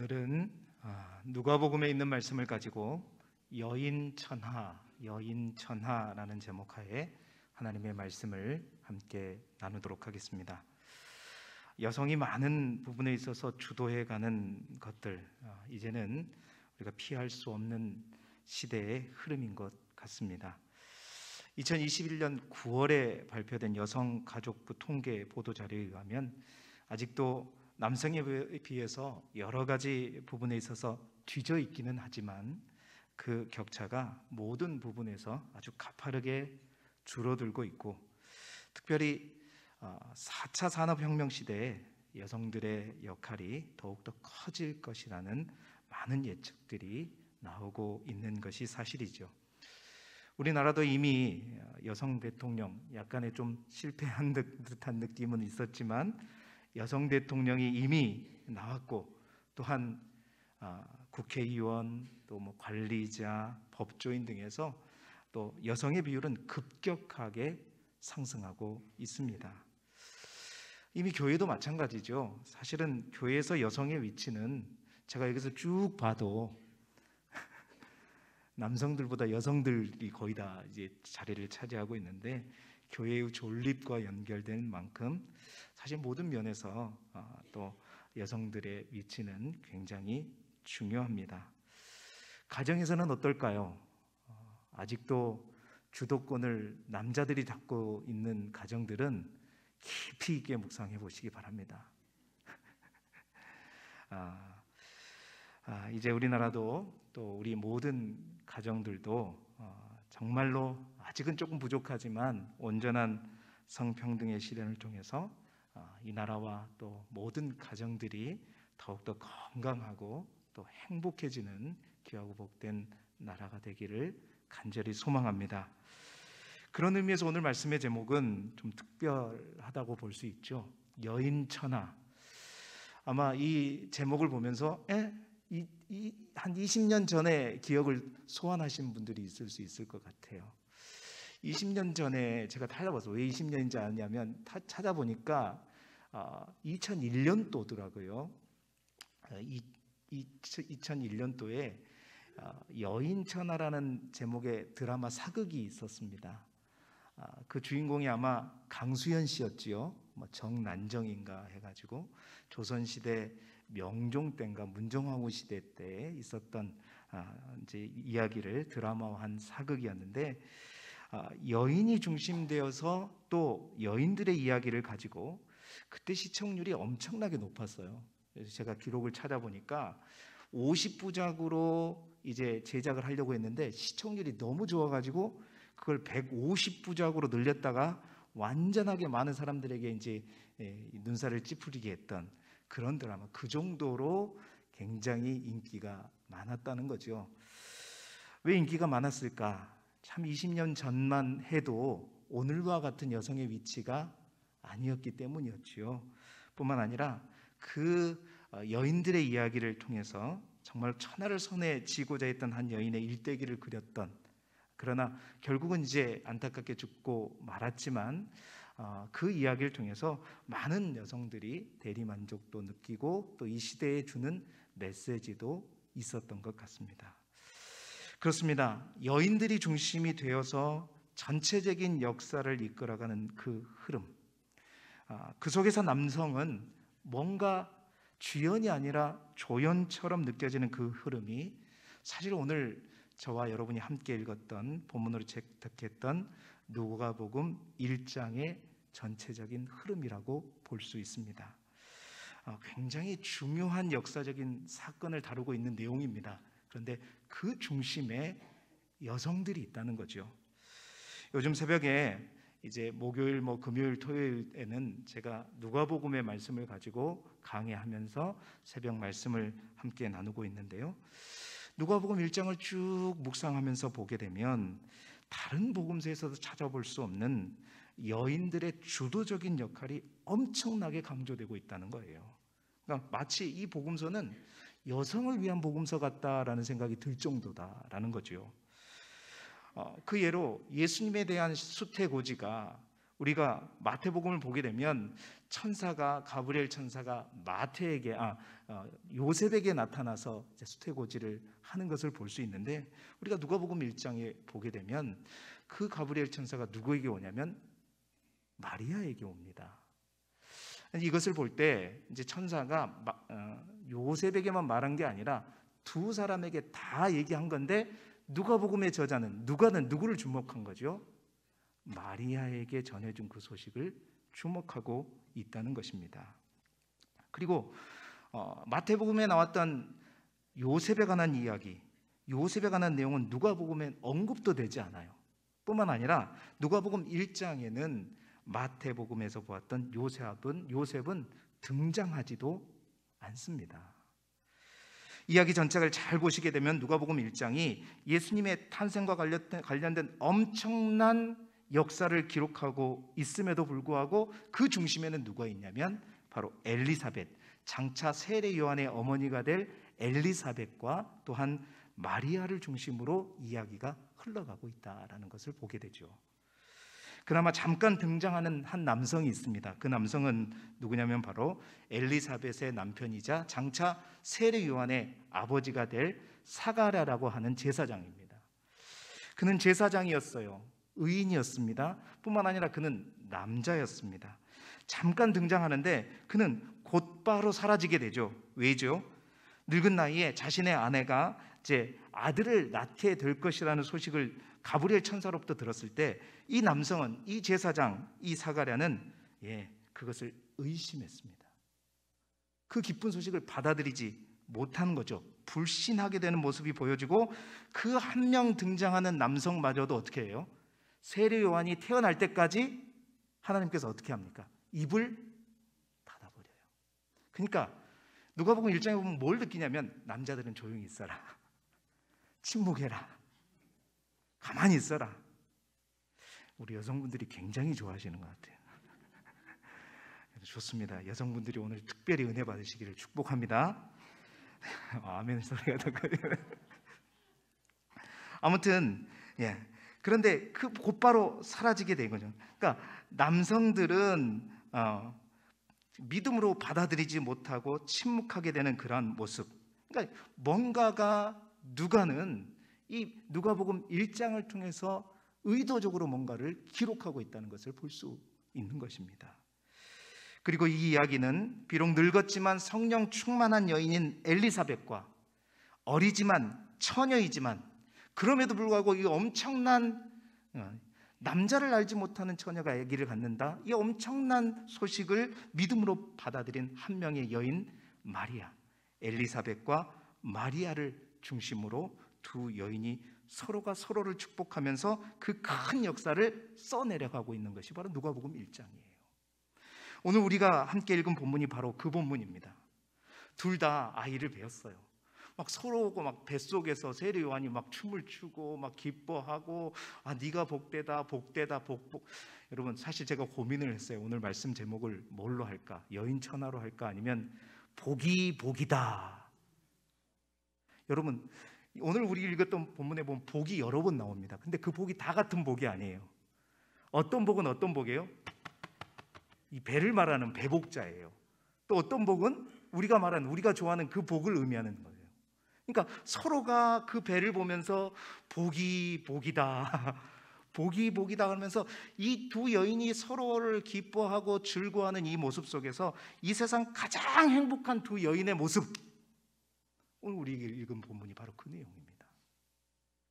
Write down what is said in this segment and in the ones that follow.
오늘은 누가복음에 있는 말씀을 가지고 여인천하라는 제목하에 하나님의 말씀을 함께 나누도록 하겠습니다. 여성이 많은 부분에 있어서 주도해가는 것들, 이제는 우리가 피할 수 없는 시대의 흐름인 것 같습니다. 2021년 9월에 발표된 여성가족부 통계 보도자료에 의하면 아직도 남성에 비해서 여러 가지 부분에 있어서 뒤져 있기는 하지만 그 격차가 모든 부분에서 아주 가파르게 줄어들고 있고, 특별히 4차 산업혁명 시대에 여성들의 역할이 더욱더 커질 것이라는 많은 예측들이 나오고 있는 것이 사실이죠. 우리나라도 이미 여성 대통령, 약간의 좀 실패한 듯한 느낌은 있었지만 여성 대통령이 이미 나왔고, 또한 국회의원, 또 관리자, 법조인 등에서 또 여성의 비율은 급격하게 상승하고 있습니다. 이미 교회도 마찬가지죠. 사실은 교회에서 여성의 위치는 제가 여기서 쭉 봐도 남성들보다 여성들이 거의 다 이제 자리를 차지하고 있는데, 교회의 존립과 연결된 만큼 사실 모든 면에서 또 여성들의 위치는 굉장히 중요합니다. 가정에서는 어떨까요? 아직도 주도권을 남자들이 잡고 있는 가정들은 깊이 있게 묵상해 보시기 바랍니다. 이제 우리나라도 또 우리 모든 가정들도 정말로 아직은 조금 부족하지만 온전한 성평등의 실현을 통해서 이 나라와 또 모든 가정들이 더욱더 건강하고 또 행복해지는 귀하고 복된 나라가 되기를 간절히 소망합니다. 그런 의미에서 오늘 말씀의 제목은 좀 특별하다고 볼 수 있죠. 여인천하. 아마 이 제목을 보면서 한 20년 전에 기억을 소환하신 분들이 있을 수 있을 것 같아요. 20년 전에 제가 찾아봐서 왜 20년인지 아냐면 찾아보니까 2001년도더라고요. 2001년도에 여인천하라는 제목의 드라마 사극이 있었습니다. 그 주인공이 아마 강수연 씨였지요. 정난정인가 해가지고 조선시대 명종 때인가 문정왕후 시대 때 있었던 이제 이야기를 드라마화한 사극이었는데, 여인이 중심되어서 또 여인들의 이야기를 가지고 그때 시청률이 엄청나게 높았어요. 그래서 제가 기록을 찾아보니까 50부작으로 이제 제작을 하려고 했는데 시청률이 너무 좋아가지고 그걸 150부작으로 늘렸다가 완전하게 많은 사람들에게 이제 눈살을 찌푸리게 했던 그런 드라마, 그 정도로 굉장히 인기가 많았다는 거죠. 왜 인기가 많았을까? 참 20년 전만 해도 오늘과 같은 여성의 위치가 아니었기 때문이었죠. 뿐만 아니라 그 여인들의 이야기를 통해서 정말 천하를 손에 쥐고자 했던 한 여인의 일대기를 그렸던, 그러나 결국은 이제 안타깝게 죽고 말았지만 그 이야기를 통해서 많은 여성들이 대리만족도 느끼고 또 이 시대에 주는 메시지도 있었던 것 같습니다. 그렇습니다. 여인들이 중심이 되어서 전체적인 역사를 이끌어가는 그 흐름, 그 속에서 남성은 뭔가 주연이 아니라 조연처럼 느껴지는 그 흐름이 사실 오늘 저와 여러분이 함께 읽었던 본문으로 채택했던 누가복음 1장의 전체적인 흐름이라고 볼 수 있습니다. 굉장히 중요한 역사적인 사건을 다루고 있는 내용입니다. 그런데 그 중심에 여성들이 있다는 거죠. 요즘 새벽에 이제 목요일, 금요일, 토요일에는 제가 누가복음의 말씀을 가지고 강해하면서 새벽 말씀을 함께 나누고 있는데요. 누가복음 1장을 쭉 묵상하면서 보게 되면 다른 복음서에서도 찾아볼 수 없는 여인들의 주도적인 역할이 엄청나게 강조되고 있다는 거예요. 그러니까 마치 이 복음서는 여성을 위한 복음서 같다라는 생각이 들 정도다라는 거죠. 그 예로 예수님에 대한 수태고지가 우리가 마태복음을 보게 되면 가브리엘 천사가 요셉에게 나타나서 수태고지를 하는 것을 볼 수 있는데, 우리가 누가복음 1장에 보게 되면 그 가브리엘 천사가 누구에게 오냐면 마리아에게 옵니다. 이것을 볼 때 이제 천사가 요셉에게만 말한 게 아니라 두 사람에게 다 얘기한 건데, 누가복음의 저자는 누구를 주목한 거죠? 마리아에게 전해준 그 소식을 주목하고 있다는 것입니다. 그리고 마태복음에 나왔던 요셉에 관한 이야기, 요셉에 관한 내용은 누가복음에 언급도 되지 않아요. 뿐만 아니라 누가복음 1장에는 마태복음에서 보았던 요셉은 등장하지도 않습니다. 이야기 전체를 잘 보시게 되면 누가복음 1장이 예수님의 탄생과 관련된 엄청난 역사를 기록하고 있음에도 불구하고 그 중심에는 누가 있냐면 바로 엘리사벳, 장차 세례 요한의 어머니가 될 엘리사벳과 또한 마리아를 중심으로 이야기가 흘러가고 있다라는 것을 보게 되죠. 그나마 잠깐 등장하는 한 남성이 있습니다. 그 남성은 누구냐면 바로 엘리사벳의 남편이자 장차 세례 요한의 아버지가 될 사가랴라고 하는 제사장입니다. 그는 제사장이었어요. 의인이었습니다. 뿐만 아니라 그는 남자였습니다. 잠깐 등장하는데 그는 곧바로 사라지게 되죠. 왜죠? 늙은 나이에 자신의 아내가 이제 아들을 낳게 될 것이라는 소식을 가브리엘 천사로부터 들었을 때 이 남성은, 이 제사장, 이 사가랴는 그것을 의심했습니다. 그 기쁜 소식을 받아들이지 못하는 거죠. 불신하게 되는 모습이 보여지고, 그 한 명 등장하는 남성마저도 어떻게 해요? 세례 요한이 태어날 때까지 하나님께서 어떻게 합니까? 입을 닫아버려요. 그러니까 누가복음 1장에 보면 뭘 느끼냐면, 남자들은 조용히 있어라, 침묵해라, 가만히 있어라. 우리 여성분들이 굉장히 좋아하시는 것 같아요. 좋습니다. 여성분들이 오늘 특별히 은혜 받으시기를 축복합니다. 아멘 소리가 나거든요. 아무튼 그런데 곧바로 사라지게 된 거죠. 그러니까 남성들은 믿음으로 받아들이지 못하고 침묵하게 되는 그러한 모습. 그러니까 누가는 이 누가복음 1장을 통해서 의도적으로 뭔가를 기록하고 있다는 것을 볼 수 있는 것입니다. 그리고 이 이야기는 비록 늙었지만 성령 충만한 여인인 엘리사벳과 어리지만 처녀이지만 그럼에도 불구하고 이 엄청난 남자를 알지 못하는 처녀가 아기를 갖는다, 이 엄청난 소식을 믿음으로 받아들인 한 명의 여인 마리아, 엘리사벳과 마리아를 중심으로 두 여인이 서로가 서로를 축복하면서 그 큰 역사를 써내려가고 있는 것이 바로 누가복음 1장이에요. 오늘 우리가 함께 읽은 본문이 바로 그 본문입니다. 둘 다 아이를 배웠어요. 막 서로 오고 막 뱃속에서 세례 요한이 막 춤을 추고 막 기뻐하고, 네가 복되다 복되다 복복. 여러분, 사실 제가 고민을 했어요. 오늘 말씀 제목을 뭘로 할까? 여인 천하로 할까? 아니면 복이 복이다. 여러분, 오늘 우리 읽었던 본문에 보면 복이 여러 번 나옵니다. 근데 그 복이 다 같은 복이 아니에요. 어떤 복은 어떤 복이에요? 이 배를 말하는 배복자예요. 또 어떤 복은 우리가 좋아하는 그 복을 의미하는 거예요. 그러니까 서로가 그 배를 보면서 복이 복이다, 복이 복이다 하면서 이 두 여인이 서로를 기뻐하고 즐거워하는 이 모습 속에서 이 세상 가장 행복한 두 여인의 모습, 오늘 우리 읽은 본문이 바로 그 내용입니다.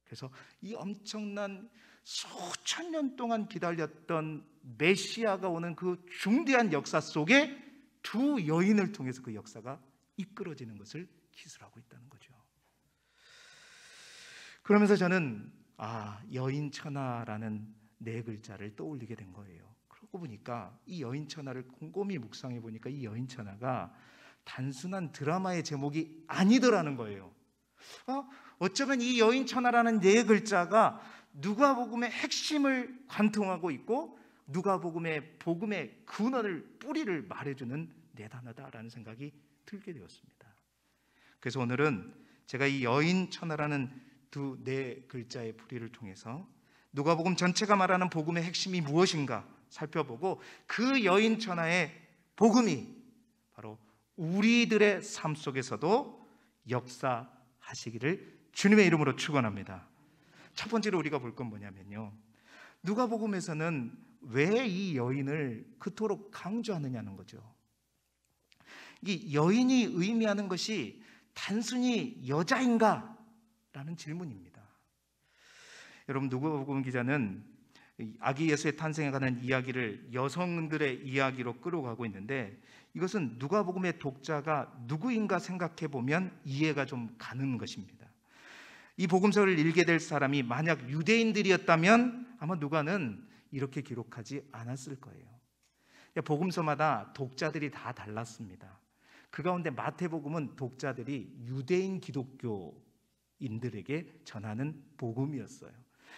그래서 이 엄청난 수천 년 동안 기다렸던 메시아가 오는 그 중대한 역사 속에 두 여인을 통해서 그 역사가 이끌어지는 것을 기술하고 있다는 거죠. 그러면서 저는 여인천하라는 네 글자를 떠올리게 된 거예요. 그러고 보니까 이 여인천하를 곰곰이 묵상해 보니까 이 여인천하가 단순한 드라마의 제목이 아니더라는 거예요. 어쩌면 이 여인천하라는 네 글자가 누가복음의 핵심을 관통하고 있고 누가복음의 복음의 근원을, 뿌리를 말해주는 네 단어다라는 생각이 들게 되었습니다. 그래서 오늘은 제가 이 여인천하라는 두 네 글자의 뿌리를 통해서 누가복음 전체가 말하는 복음의 핵심이 무엇인가 살펴보고 그 여인 천하의 복음이 바로 우리들의 삶 속에서도 역사하시기를 주님의 이름으로 축원합니다. 첫 번째로 우리가 볼 건 뭐냐면요, 누가복음에서는 왜 이 여인을 그토록 강조하느냐는 거죠. 이 여인이 의미하는 것이 단순히 여자인가? 라는 질문입니다. 여러분, 누가복음 기자는 아기 예수의 탄생에 관한 이야기를 여성들의 이야기로 끌어가고 있는데, 이것은 누가복음의 독자가 누구인가 생각해 보면 이해가 좀 가는 것입니다. 이 복음서를 읽게 될 사람이 만약 유대인들이었다면 아마 누가는 이렇게 기록하지 않았을 거예요. 복음서마다 독자들이 다 달랐습니다. 그 가운데 마태복음은 독자들이 유대인 기독교인들에게 전하는 복음이었어요.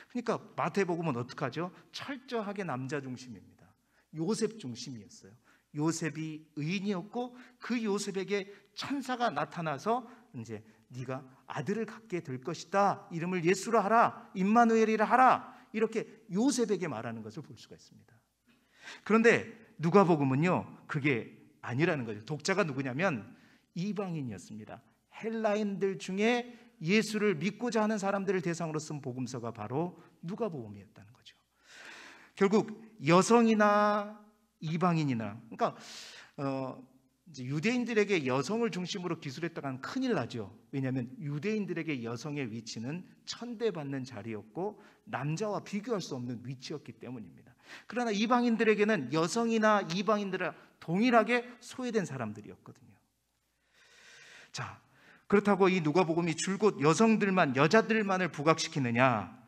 그러니까 마태복음은 어떻게 하죠? 철저하게 남자 중심입니다. 요셉 중심이었어요. 요셉이 의인이었고 그 요셉에게 천사가 나타나서 이제 네가 아들을 갖게 될 것이다, 이름을 예수라 하라, 임마누엘이라 하라, 이렇게 요셉에게 말하는 것을 볼 수가 있습니다. 그런데 누가복음은요, 그게 아니라는 거죠. 독자가 누구냐면 이방인이었습니다. 헬라인들 중에 예수를 믿고자 하는 사람들을 대상으로 쓴 복음서가 바로 누가복음이었다는 거죠. 결국 여성이나 이방인이나, 그러니까 이제 유대인들에게 여성을 중심으로 기술했다간 큰일 나죠. 왜냐하면 유대인들에게 여성의 위치는 천대받는 자리였고 남자와 비교할 수 없는 위치였기 때문입니다. 그러나 이방인들에게는 여성이나 이방인들은 동일하게 소외된 사람들이었거든요. 자, 그렇다고 이 누가복음이 줄곧 여성들만, 여자들만을 부각시키느냐?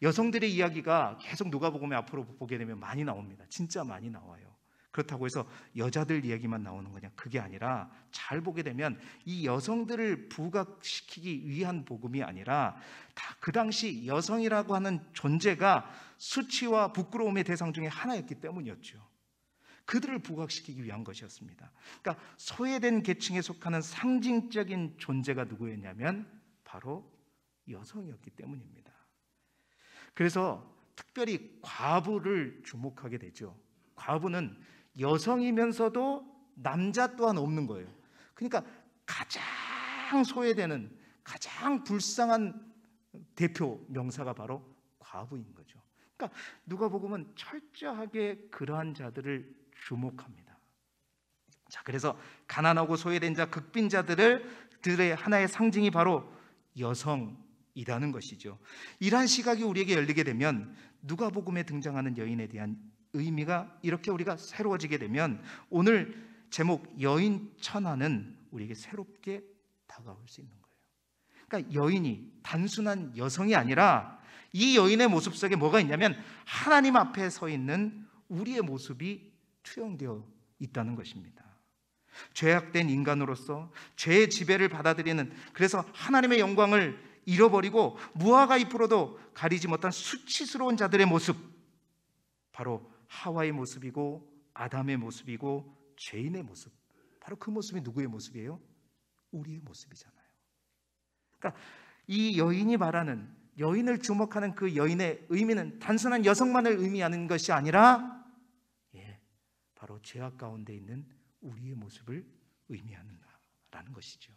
여성들의 이야기가 계속 누가복음에 앞으로 보게 되면 많이 나옵니다. 진짜 많이 나와요. 그렇다고 해서 여자들 이야기만 나오는 거냐? 그게 아니라 잘 보게 되면 이 여성들을 부각시키기 위한 복음이 아니라 다 그 당시 여성이라고 하는 존재가 수치와 부끄러움의 대상 중에 하나였기 때문이었죠. 그들을 부각시키기 위한 것이었습니다. 그러니까 소외된 계층에 속하는 상징적인 존재가 누구였냐면 바로 여성이었기 때문입니다. 그래서 특별히 과부를 주목하게 되죠. 과부는 여성이면서도 남자 또한 없는 거예요. 그러니까 가장 소외되는, 가장 불쌍한 대표 명사가 바로 과부인 거죠. 그러니까 누가복음은 철저하게 그러한 자들을 주목합니다. 자, 그래서 가난하고 소외된 자, 극빈자들의 하나의 상징이 바로 여성이라는 것이죠. 이러한 시각이 우리에게 열리게 되면 누가복음에 등장하는 여인에 대한 의미가 이렇게 우리가 새로워지게 되면 오늘 제목 여인 천하는 우리에게 새롭게 다가올 수 있는 거예요. 그러니까 여인이 단순한 여성이 아니라 이 여인의 모습 속에 뭐가 있냐면 하나님 앞에 서 있는 우리의 모습이 투영되어 있다는 것입니다. 죄악된 인간으로서 죄의 지배를 받아들이는, 그래서 하나님의 영광을 잃어버리고 무화과 잎으로도 가리지 못한 수치스러운 자들의 모습, 바로 하와의 모습이고 아담의 모습이고 죄인의 모습, 바로 그 모습이 누구의 모습이에요? 우리의 모습이잖아요. 그러니까 이 여인이 말하는, 여인을 주목하는 그 여인의 의미는 단순한 여성만을 의미하는 것이 아니라 바로 죄악 가운데 있는 우리의 모습을 의미하는다라는 것이죠.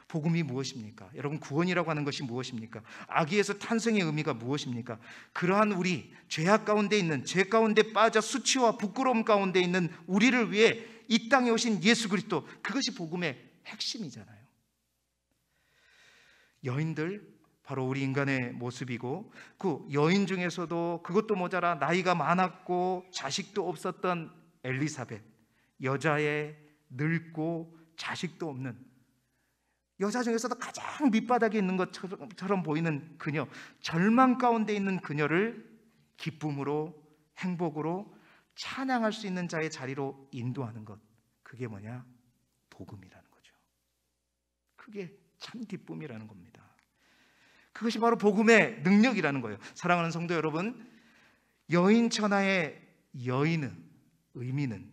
복음이 무엇입니까? 여러분, 구원이라고 하는 것이 무엇입니까? 아기에서 탄생의 의미가 무엇입니까? 그러한 우리, 죄악 가운데 있는, 죄 가운데 빠져 수치와 부끄러움 가운데 있는 우리를 위해 이 땅에 오신 예수 그리스도, 그것이 복음의 핵심이잖아요. 여인들, 바로 우리 인간의 모습이고, 그 여인 중에서도 그것도 모자라 나이가 많았고 자식도 없었던 엘리사벳, 여자의 늙고 자식도 없는 여자 중에서도 가장 밑바닥에 있는 것처럼 보이는 그녀, 절망 가운데 있는 그녀를 기쁨으로, 행복으로 찬양할 수 있는 자의 자리로 인도하는 것, 그게 뭐냐? 복음이라는 거죠. 그게 참 기쁨이라는 겁니다. 그것이 바로 복음의 능력이라는 거예요. 사랑하는 성도 여러분, 여인 천하의 여인의 의미는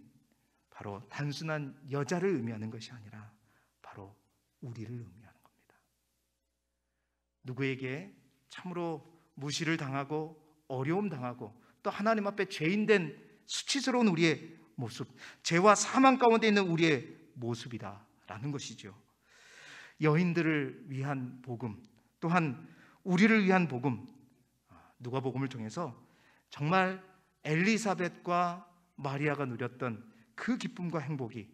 바로 단순한 여자를 의미하는 것이 아니라 바로 우리를 의미하는 겁니다. 누구에게 참으로 무시를 당하고 어려움 당하고 또 하나님 앞에 죄인된 수치스러운 우리의 모습, 죄와 사망 가운데 있는 우리의 모습이다라는 것이죠. 여인들을 위한 복음, 또한 우리를 위한 복음, 누가복음을 통해서 정말 엘리사벳과 마리아가 누렸던 그 기쁨과 행복이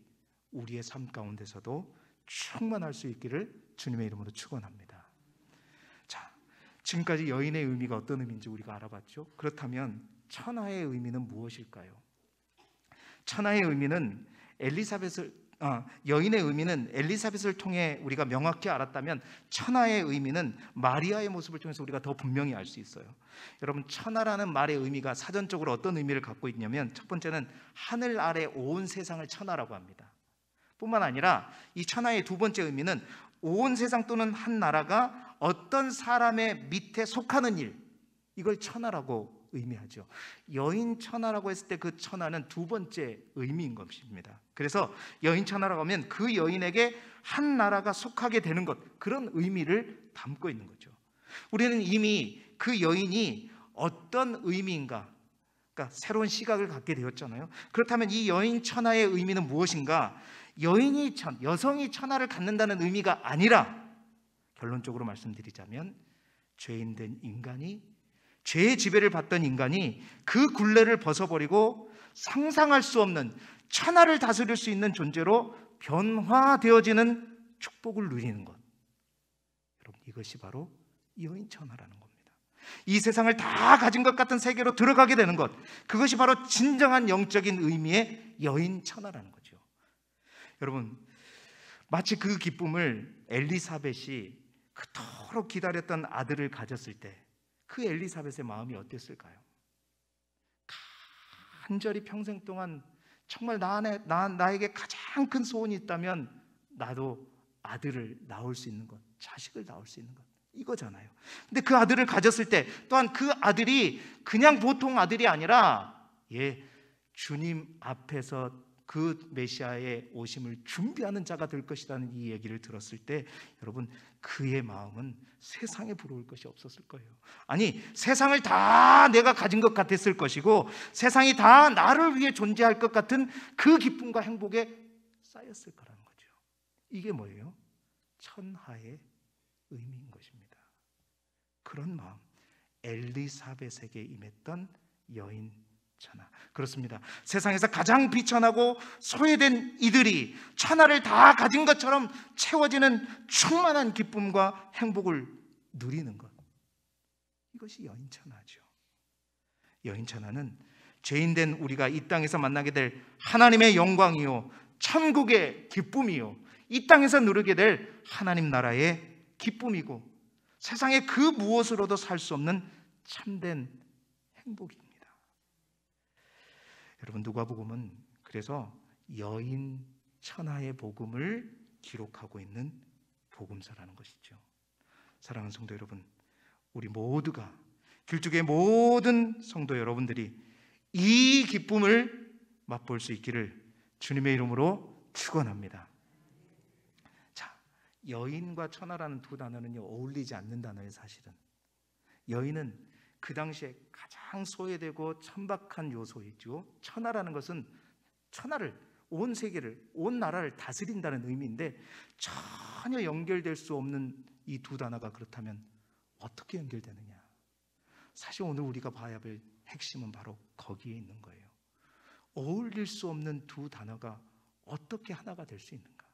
우리의 삶 가운데서도 충만할 수 있기를 주님의 이름으로 축원합니다. 자, 지금까지 여인의 의미가 어떤 의미인지 우리가 알아봤죠. 그렇다면 천하의 의미는 무엇일까요? 천하의 의미는 여인의 의미는 엘리사벳을 통해 우리가 명확히 알았다면 천하의 의미는 마리아의 모습을 통해서 우리가 더 분명히 알 수 있어요. 여러분, 천하라는 말의 의미가 사전적으로 어떤 의미를 갖고 있냐면, 첫 번째는 하늘 아래 온 세상을 천하라고 합니다. 뿐만 아니라 이 천하의 두 번째 의미는 온 세상 또는 한 나라가 어떤 사람의 밑에 속하는 일, 이걸 천하라고 의미하죠. 여인 천하라고 했을 때 그 천하는 두 번째 의미인 것입니다. 그래서 여인 천하라고 하면 그 여인에게 한 나라가 속하게 되는 것, 그런 의미를 담고 있는 거죠. 우리는 이미 그 여인이 어떤 의미인가, 그러니까 새로운 시각을 갖게 되었잖아요. 그렇다면 이 여인 천하의 의미는 무엇인가? 여성이 천하를 갖는다는 의미가 아니라, 결론적으로 말씀드리자면 죄인된 인간이, 죄의 지배를 받던 인간이 그 굴레를 벗어버리고 상상할 수 없는 천하를 다스릴 수 있는 존재로 변화되어지는 축복을 누리는 것, 여러분, 이것이 바로 여인 천하라는 겁니다. 이 세상을 다 가진 것 같은 세계로 들어가게 되는 것, 그것이 바로 진정한 영적인 의미의 여인 천하라는 거죠. 여러분, 마치 그 기쁨을 엘리사벳이 그토록 기다렸던 아들을 가졌을 때 그 엘리사벳의 마음이 어땠을까요? 간절히 평생 동안 정말 나에게 가장 큰 소원이 있다면 나도 아들을 낳을 수 있는 것, 자식을 낳을 수 있는 것, 이거잖아요. 근데 그 아들을 가졌을 때 또한 그 아들이 그냥 보통 아들이 아니라 주님 앞에서 그 메시아의 오심을 준비하는 자가 될 것이라는 이 얘기를 들었을 때, 여러분, 그의 마음은 세상에 부러울 것이 없었을 거예요. 아니, 세상을 다 내가 가진 것 같았을 것이고, 세상이 다 나를 위해 존재할 것 같은 그 기쁨과 행복에 쌓였을 거라는 거죠. 이게 뭐예요? 천하의 의미인 것입니다. 그런 마음, 엘리사벳에게 임했던 여인 천하. 그렇습니다. 세상에서 가장 비천하고 소외된 이들이 천하를 다 가진 것처럼 채워지는 충만한 기쁨과 행복을 누리는 것, 이것이 여인 천하죠. 여인 천하는 죄인된 우리가 이 땅에서 만나게 될 하나님의 영광이요, 천국의 기쁨이요, 이 땅에서 누리게 될 하나님 나라의 기쁨이고, 세상에 그 무엇으로도 살 수 없는 참된 행복입니다. 여러분, 누가복음은 그래서 여인 천하의 복음을 기록하고 있는 복음서라는 것이죠. 사랑하는 성도 여러분, 우리 모두가, 길쭉의 모든 성도 여러분들이 이 기쁨을 맛볼 수 있기를 주님의 이름으로 축원합니다. 자, 여인과 천하라는 두 단어는요, 어울리지 않는 단어예요. 사실은 여인은 그 당시에 가장 소외되고 천박한 요소이죠. 천하라는 것은 천하를, 온 세계를, 온 나라를 다스린다는 의미인데, 전혀 연결될 수 없는 이 두 단어가 그렇다면 어떻게 연결되느냐? 사실 오늘 우리가 봐야 할 핵심은 바로 거기에 있는 거예요. 어울릴 수 없는 두 단어가 어떻게 하나가 될 수 있는가?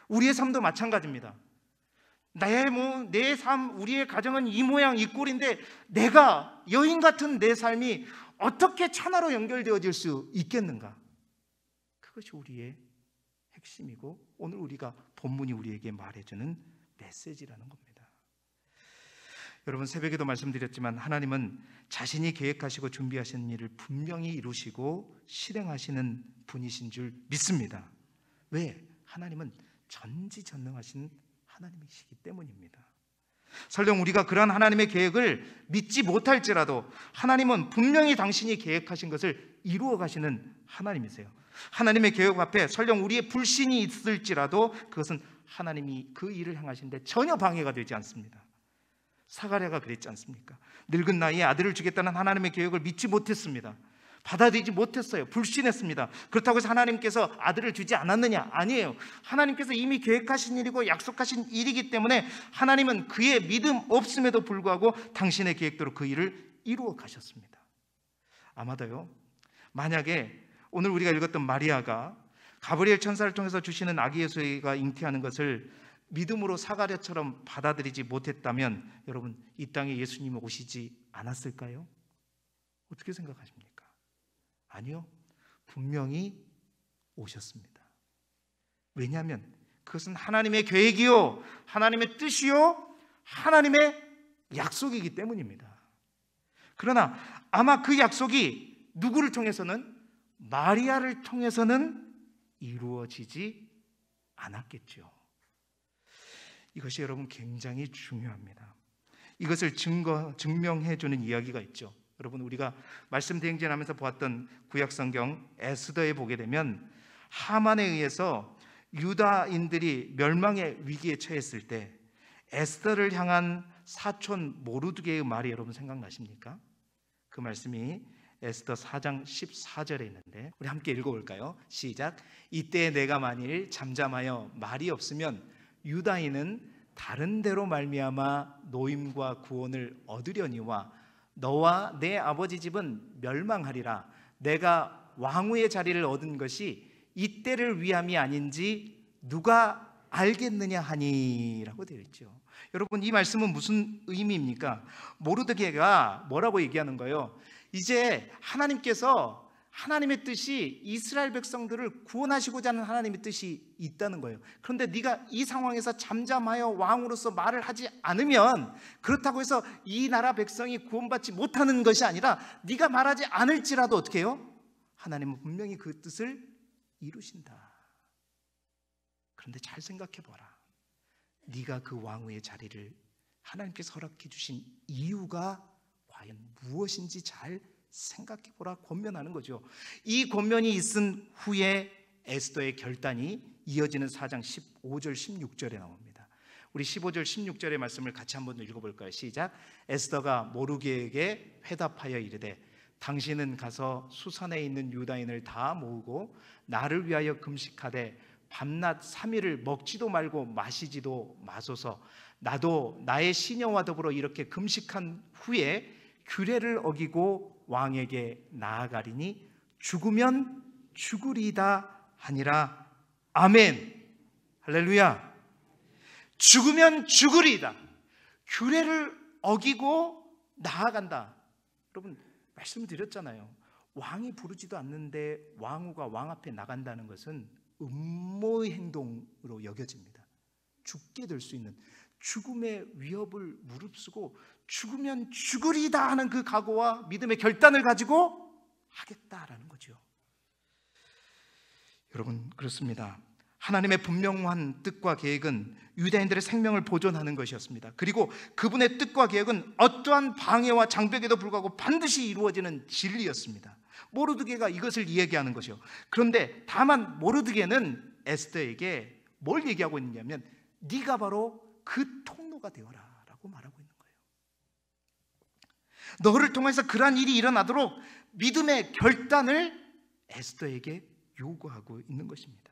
우리의 삶도 마찬가지입니다. 내 삶, 우리의 가정은 이 모양 이 꼴인데, 내가 여인 같은 내 삶이 어떻게 천하로 연결되어질 수 있겠는가? 그것이 우리의 핵심이고, 오늘 우리가 본문이 우리에게 말해주는 메시지라는 겁니다. 여러분, 새벽에도 말씀드렸지만 하나님은 자신이 계획하시고 준비하시는 일을 분명히 이루시고 실행하시는 분이신 줄 믿습니다. 왜? 하나님은 전지전능하신 하나님이시기 때문입니다. 설령 우리가 그러한 하나님의 계획을 믿지 못할지라도 하나님은 분명히 당신이 계획하신 것을 이루어 가시는 하나님이세요. 하나님의 계획 앞에 설령 우리의 불신이 있을지라도 그것은 하나님이 그 일을 행하시는데 전혀 방해가 되지 않습니다. 사가랴가 그랬지 않습니까? 늙은 나이에 아들을 주겠다는 하나님의 계획을 믿지 못했습니다. 받아들이지 못했어요. 불신했습니다. 그렇다고 해서 하나님께서 아들을 주지 않았느냐? 아니에요. 하나님께서 이미 계획하신 일이고 약속하신 일이기 때문에 하나님은 그의 믿음 없음에도 불구하고 당신의 계획대로 그 일을 이루어 가셨습니다. 아마도요, 만약에 오늘 우리가 읽었던 마리아가 가브리엘 천사를 통해서 주시는 아기 예수가 잉태하는 것을 믿음으로 사가랴처럼 받아들이지 못했다면 여러분, 이 땅에 예수님이 오시지 않았을까요? 어떻게 생각하십니까? 아니요, 분명히 오셨습니다. 왜냐하면 그것은 하나님의 계획이요, 하나님의 뜻이요, 하나님의 약속이기 때문입니다. 그러나 아마 그 약속이 누구를 통해서는, 마리아를 통해서는 이루어지지 않았겠죠. 이것이 여러분 굉장히 중요합니다. 이것을 증명해 주는 이야기가 있죠. 여러분, 우리가 말씀 대행진하면서 보았던 구약성경 에스더에 보게 되면 하만에 의해서 유다인들이 멸망의 위기에 처했을 때 에스더를 향한 사촌 모르드게의 말이 여러분 생각나십니까? 그 말씀이 에스더 4장 14절에 있는데 우리 함께 읽어볼까요? 시작. 이때 내가 만일 잠잠하여 말이 없으면 유다인은 다른 데로 말미암아 노임과 구원을 얻으려니와 너와 내 아버지 집은 멸망하리라. 내가 왕후의 자리를 얻은 것이 이때를 위함이 아닌지 누가 알겠느냐 하니 라고 되어 있죠. 여러분, 이 말씀은 무슨 의미입니까? 모르드게가 뭐라고 얘기하는 거예요? 이제 하나님께서 하나님의 뜻이 이스라엘 백성들을 구원하시고자 하는 하나님의 뜻이 있다는 거예요. 그런데 네가 이 상황에서 잠잠하여 왕으로서 말을 하지 않으면, 그렇다고 해서 이 나라 백성이 구원받지 못하는 것이 아니라 네가 말하지 않을지라도 어떻게 해요? 하나님은 분명히 그 뜻을 이루신다. 그런데 잘 생각해 보라. 네가 그 왕후의 자리를 하나님께서 허락해 주신 이유가 과연 무엇인지 잘 생각해 보라 권면하는 거죠. 이 권면이 있은 후에 에스더의 결단이 이어지는 4장 15절 16절에 나옵니다. 우리 15절 16절의 말씀을 같이 한번 읽어볼까요? 시작. 에스더가 모르드게에게 회답하여 이르되 당신은 가서 수산에 있는 유다인을 다 모으고 나를 위하여 금식하되 밤낮 3일을 먹지도 말고 마시지도 마소서. 나도 나의 시녀와 더불어 이렇게 금식한 후에 규례를 어기고 왕에게 나아가리니 죽으면 죽으리이다 하니라. 아멘. 할렐루야. 죽으면 죽으리이다. 규례를 어기고 나아간다. 여러분, 말씀드렸잖아요. 왕이 부르지도 않는데 왕후가 왕 앞에 나간다는 것은 음모의 행동으로 여겨집니다. 죽게 될 수 있는 죽음의 위협을 무릅쓰고 죽으면 죽으리다 하는 그 각오와 믿음의 결단을 가지고 하겠다라는 거죠. 여러분, 그렇습니다. 하나님의 분명한 뜻과 계획은 유대인들의 생명을 보존하는 것이었습니다. 그리고 그분의 뜻과 계획은 어떠한 방해와 장벽에도 불구하고 반드시 이루어지는 진리였습니다. 모르드게가 이것을 이야기하는 것이요. 그런데 다만 모르드게는 에스더에게 뭘 얘기하고 있느냐면 네가 바로 그 통로가 되어라 라고 말하고 있는 거예요. 너를 통해서 그러한 일이 일어나도록 믿음의 결단을 에스더에게 요구하고 있는 것입니다.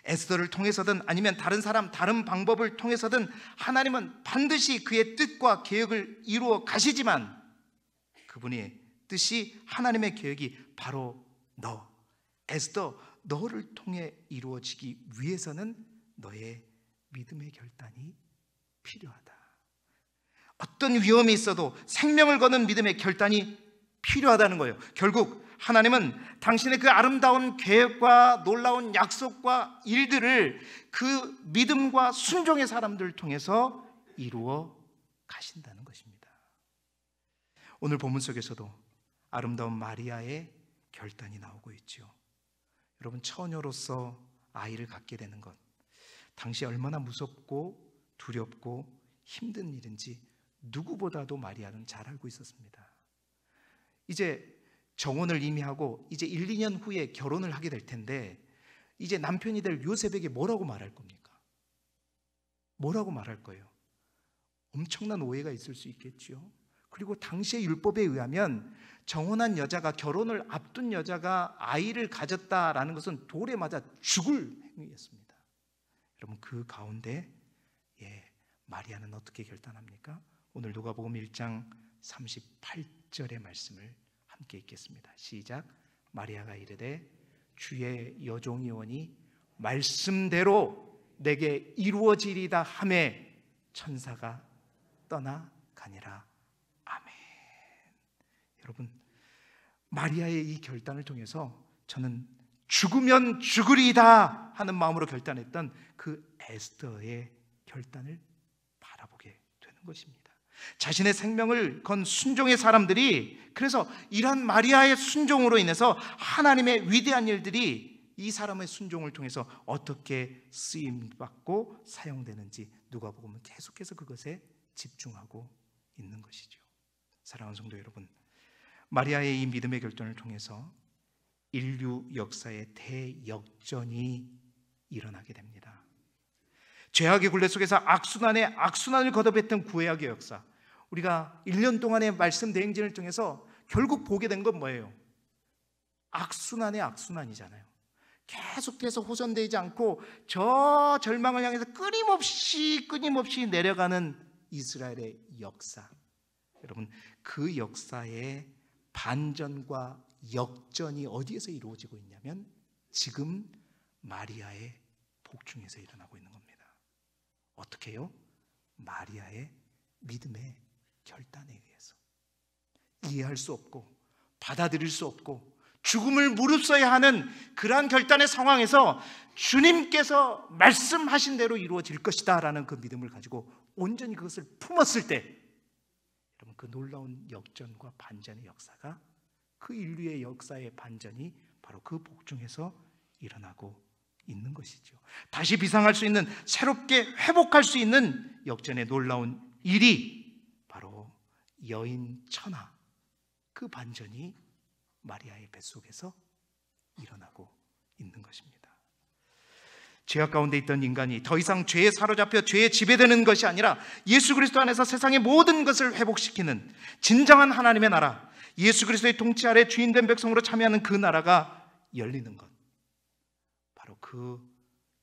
에스더를 통해서든 아니면 다른 사람, 다른 방법을 통해서든 하나님은 반드시 그의 뜻과 계획을 이루어 가시지만 그분의 뜻이, 하나님의 계획이 바로 너, 에스더, 너를 통해 이루어지기 위해서는 너의 믿음의 결단이 필요하다. 어떤 위험이 있어도 생명을 거는 믿음의 결단이 필요하다는 거예요. 결국 하나님은 당신의 그 아름다운 계획과 놀라운 약속과 일들을 그 믿음과 순종의 사람들을 통해서 이루어 가신다는 것입니다. 오늘 본문 속에서도 아름다운 마리아의 결단이 나오고 있죠. 여러분, 처녀로서 아이를 갖게 되는 것, 당시 얼마나 무섭고 두렵고 힘든 일인지 누구보다도 마리아는 잘 알고 있었습니다. 이제 정혼을 이미 하고 이제 1, 2년 후에 결혼을 하게 될 텐데 이제 남편이 될 요셉에게 뭐라고 말할 겁니까? 뭐라고 말할 거예요? 엄청난 오해가 있을 수 있겠죠. 그리고 당시의 율법에 의하면 정혼한 여자가, 결혼을 앞둔 여자가 아이를 가졌다라는 것은 돌에 맞아 죽을 행위였습니다. 여러분, 그 가운데 마리아는 어떻게 결단합니까? 오늘 누가복음 1장 38절의 말씀을 함께 읽겠습니다. 시작. 마리아가 이르되 주의 여종이오니 말씀대로 내게 이루어지리다 하매 천사가 떠나가니라. 아멘. 여러분, 마리아의 이 결단을 통해서 저는 죽으면 죽으리이다 하는 마음으로 결단했던 그 에스더의 결단을 바라보게 되는 것입니다. 자신의 생명을 건 순종의 사람들이, 그래서 이런 마리아의 순종으로 인해서 하나님의 위대한 일들이 이 사람의 순종을 통해서 어떻게 쓰임받고 사용되는지 누가복음은 계속해서 그것에 집중하고 있는 것이죠. 사랑하는 성도 여러분, 마리아의 이 믿음의 결단을 통해서 인류 역사의 대역전이 일어나게 됩니다. 죄악의 굴레 속에서 악순환에 악순환을 거듭했던 구약의 역사, 우리가 1년 동안의 말씀 대행진을 통해서 결국 보게 된 건 뭐예요? 악순환의 악순환이잖아요. 계속해서 호전되지 않고 저 절망을 향해서 끊임없이 내려가는 이스라엘의 역사. 여러분, 그 역사의 반전과 역전이 어디에서 이루어지고 있냐면 지금 마리아의 복중에서 일어나고 있는 겁니다. 어떻게 해요? 마리아의 믿음의 결단에 의해서. 이해할 수 없고 받아들일 수 없고 죽음을 무릅써야 하는 그러한 결단의 상황에서 주님께서 말씀하신 대로 이루어질 것이다 라는 그 믿음을 가지고 온전히 그것을 품었을 때, 여러분, 그 놀라운 역전과 반전의 역사가, 그 인류의 역사의 반전이 바로 그 복중에서 일어나고 있는 것이죠. 다시 비상할 수 있는, 새롭게 회복할 수 있는 역전의 놀라운 일이 바로 여인 천하, 그 반전이 마리아의 뱃속에서 일어나고 있는 것입니다. 죄악 가운데 있던 인간이 더 이상 죄에 사로잡혀 죄에 지배되는 것이 아니라 예수 그리스도 안에서 세상의 모든 것을 회복시키는 진정한 하나님의 나라, 예수 그리스도의 통치 아래 주인된 백성으로 참여하는 그 나라가 열리는 것, 바로 그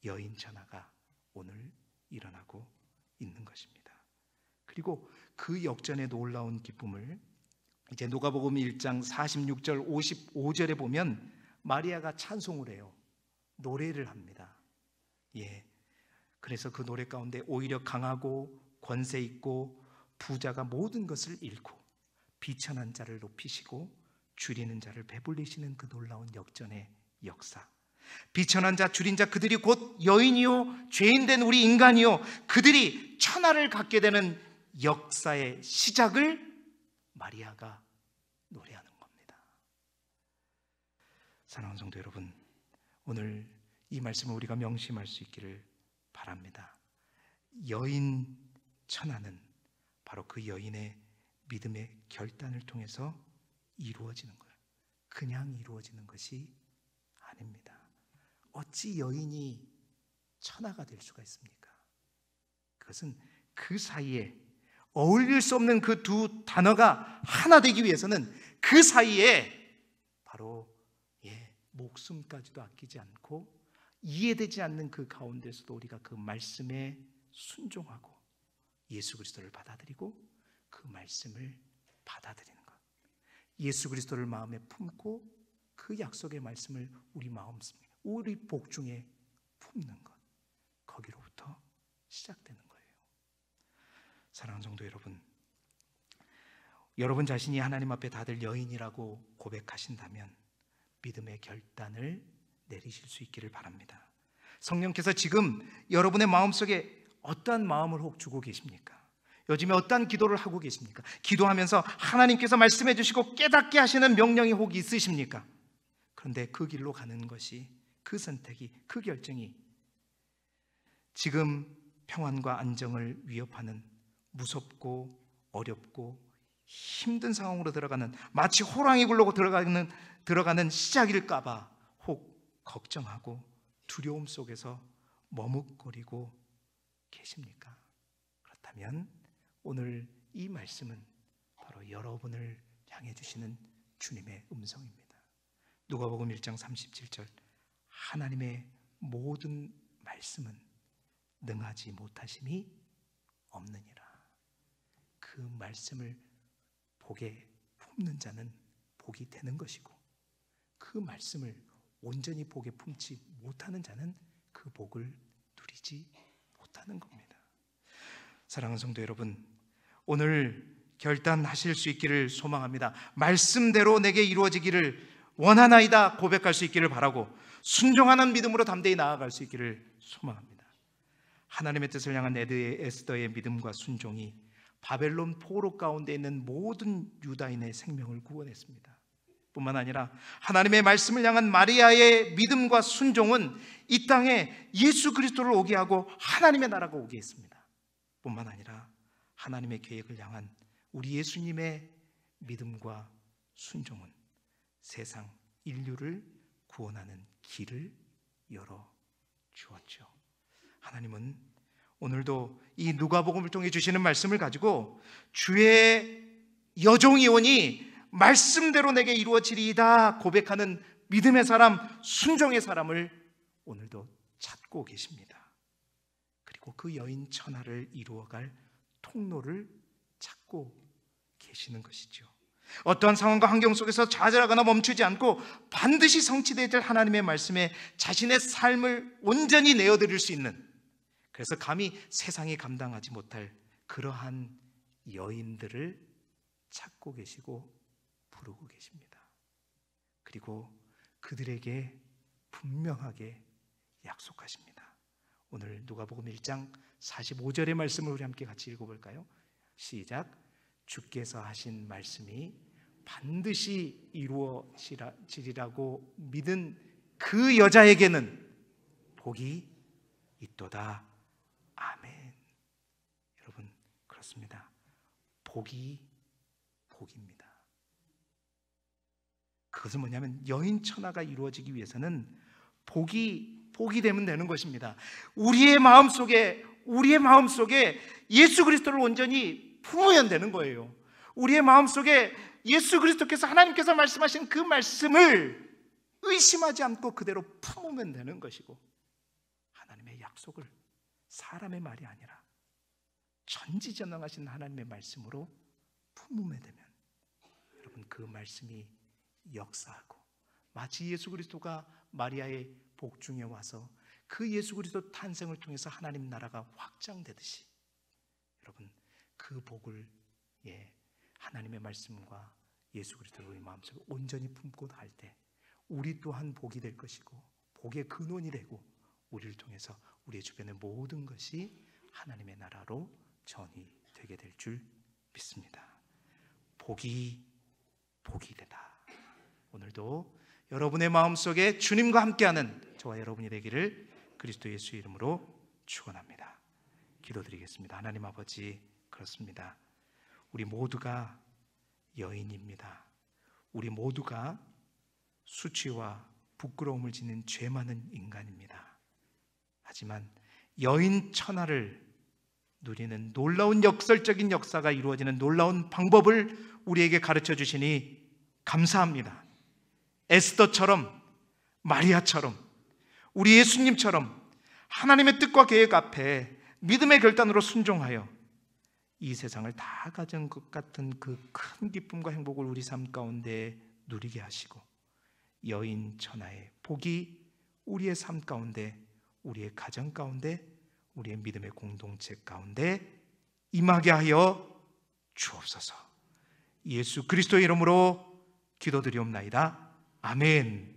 여인 천하가 오늘 일어나고 있는 것입니다. 그리고 그 역전의 놀라운 기쁨을 이제 누가복음 1장 46절 55절에 보면 마리아가 찬송을 해요. 노래를 합니다. 그래서 그 노래 가운데 오히려 강하고 권세 있고 부자가 모든 것을 잃고 비천한 자를 높이시고 줄이는 자를 배불리시는 그 놀라운 역전의 역사. 비천한 자, 줄인 자, 그들이 곧 여인이요 죄인된 우리 인간이요, 그들이 천하를 갖게 되는 역사의 시작을 마리아가 노래하는 겁니다. 사랑하는 성도 여러분, 오늘 이 말씀을 우리가 명심할 수 있기를 바랍니다. 여인 천하는 바로 그 여인의 믿음의 결단을 통해서 이루어지는 거예요. 그냥 이루어지는 것이 아닙니다. 어찌 여인이 천하가 될 수가 있습니까? 그것은 그 사이에 어울릴 수 없는 그 두 단어가 하나 되기 위해서는 그 사이에 바로 목숨까지도 아끼지 않고 이해되지 않는 그 가운데서도 우리가 그 말씀에 순종하고 예수 그리스도를 받아들이고 그 말씀을 받아들이는 것, 예수 그리스도를 마음에 품고 그 약속의 말씀을 우리 마음, 우리 복중에 품는 것, 거기로부터 시작되는 거예요. 사랑하는 성도 여러분, 여러분 자신이 하나님 앞에 다들 여인이라고 고백하신다면 믿음의 결단을 내리실 수 있기를 바랍니다. 성령께서 지금 여러분의 마음속에 어떠한 마음을 혹 주고 계십니까? 요즘에 어떠한 기도를 하고 계십니까? 기도하면서 하나님께서 말씀해 주시고 깨닫게 하시는 명령이 혹 있으십니까? 그런데 그 길로 가는 것이, 그 선택이, 그 결정이 지금 평안과 안정을 위협하는 무섭고 어렵고 힘든 상황으로 들어가는, 마치 호랑이 굴로 들어가는 시작일까봐 혹 걱정하고 두려움 속에서 머뭇거리고 계십니까? 그렇다면 오늘 이 말씀은 바로 여러분을 향해 주시는 주님의 음성입니다. 누가복음 1장 37절, 하나님의 모든 말씀은 능하지 못하심이 없느니라. 그 말씀을 복에 품는 자는 복이 되는 것이고, 그 말씀을 온전히 복에 품지 못하는 자는 그 복을 누리지 못하는 겁니다. 사랑하는 성도 여러분, 오늘 결단하실 수 있기를 소망합니다. 말씀대로 내게 이루어지기를 원하나이다 고백할 수 있기를 바라고, 순종하는 믿음으로 담대히 나아갈 수 있기를 소망합니다. 하나님의 뜻을 향한 에스더의 믿음과 순종이 바벨론 포로 가운데 있는 모든 유다인의 생명을 구원했습니다. 뿐만 아니라 하나님의 말씀을 향한 마리아의 믿음과 순종은 이 땅에 예수 그리스도를 오게 하고 하나님의 나라가 오게 했습니다. 뿐만 아니라 하나님의 계획을 향한 우리 예수님의 믿음과 순종은 세상 인류를 구원하는 길을 열어 주었죠. 하나님은 오늘도 이 누가복음을 통해 주시는 말씀을 가지고 주의 여종이 오니 말씀대로 내게 이루어지리이다 고백하는 믿음의 사람, 순종의 사람을 오늘도 찾고 계십니다. 그리고 그 여인 천하를 이루어갈 통로를 찾고 계시는 것이죠. 어떠한 상황과 환경 속에서 좌절하거나 멈추지 않고 반드시 성취되어야 될 하나님의 말씀에 자신의 삶을 온전히 내어드릴 수 있는, 그래서 감히 세상이 감당하지 못할 그러한 여인들을 찾고 계시고 부르고 계십니다. 그리고 그들에게 분명하게 약속하십니다. 오늘 누가복음 1장 45절의 말씀을 우리 함께 같이 읽어볼까요? 시작. 주께서 하신 말씀이 반드시 이루어지리라고 믿은 그 여자에게는 복이 있도다. 아멘. 여러분, 그렇습니다. 복입니다. 그것은 뭐냐면 여인 천하가 이루어지기 위해서는 복이 되면 되는 것입니다. 우리의 마음속에 예수 그리스도를 온전히 품으면 되는 거예요. 우리의 마음속에 예수 그리스도께서, 하나님께서 말씀하신 그 말씀을 의심하지 않고 그대로 품으면 되는 것이고, 하나님의 약속을 사람의 말이 아니라 전지전능하신 하나님의 말씀으로 품으면 되면, 여러분, 그 말씀이 역사하고 마치 예수 그리스도가 마리아의 복중에 와서 그 예수 그리스도 탄생을 통해서 하나님 나라가 확장되듯이, 여러분, 그 복을 하나님의 말씀과 예수 그리스도를 우리 마음속에 온전히 품고 할 때 우리 또한 복이 될 것이고, 복의 근원이 되고, 우리를 통해서 우리의 주변의 모든 것이 하나님의 나라로 전이 되게 될 줄 믿습니다. 복이 되다. 오늘도 여러분의 마음속에 주님과 함께하는 저와 여러분이 되기를 그리스도 예수 이름으로 축원합니다. 기도드리겠습니다. 하나님 아버지, 그렇습니다. 우리 모두가 여인입니다. 우리 모두가 수치와 부끄러움을 지닌 죄 많은 인간입니다. 하지만 여인 천하를 누리는 놀라운 역설적인 역사가 이루어지는 놀라운 방법을 우리에게 가르쳐 주시니 감사합니다. 에스더처럼, 마리아처럼, 우리 예수님처럼 하나님의 뜻과 계획 앞에 믿음의 결단으로 순종하여 이 세상을 다 가진 것 같은 그 큰 기쁨과 행복을 우리 삶 가운데 누리게 하시고, 여인 천하의 복이 우리의 삶 가운데, 우리의 가정 가운데, 우리의 믿음의 공동체 가운데 임하게 하여 주옵소서. 예수 그리스도의 이름으로 기도드리옵나이다. 아멘.